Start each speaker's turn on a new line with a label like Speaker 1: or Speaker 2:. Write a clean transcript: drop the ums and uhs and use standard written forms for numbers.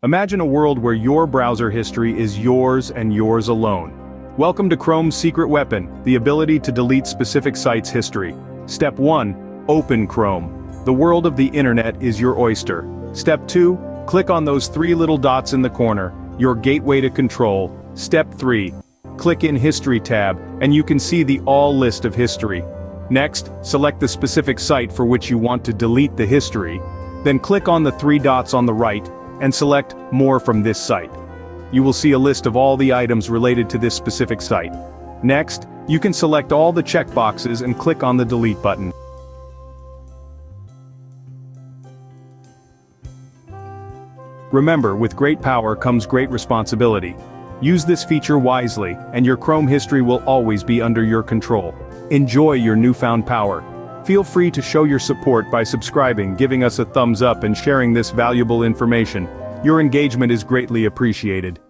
Speaker 1: Imagine a world where your browser history is yours and yours alone. Welcome to Chrome's secret weapon, the ability to delete specific sites' history. Step 1. Open Chrome. The world of the internet is your oyster. Step 2. Click on those three little dots in the corner, your gateway to control. Step 3. Click in History tab, and you can see the all list of history. Next, select the specific site for which you want to delete the history. Then click on the three dots on the right, and select More from this site. You will see a list of all the items related to this specific site. Next, you can select all the checkboxes and click on the Delete button. Remember, with great power comes great responsibility. Use this feature wisely, and your Chrome history will always be under your control. Enjoy your newfound power. Feel free to show your support by subscribing, giving us a thumbs up and sharing this valuable information. Your engagement is greatly appreciated.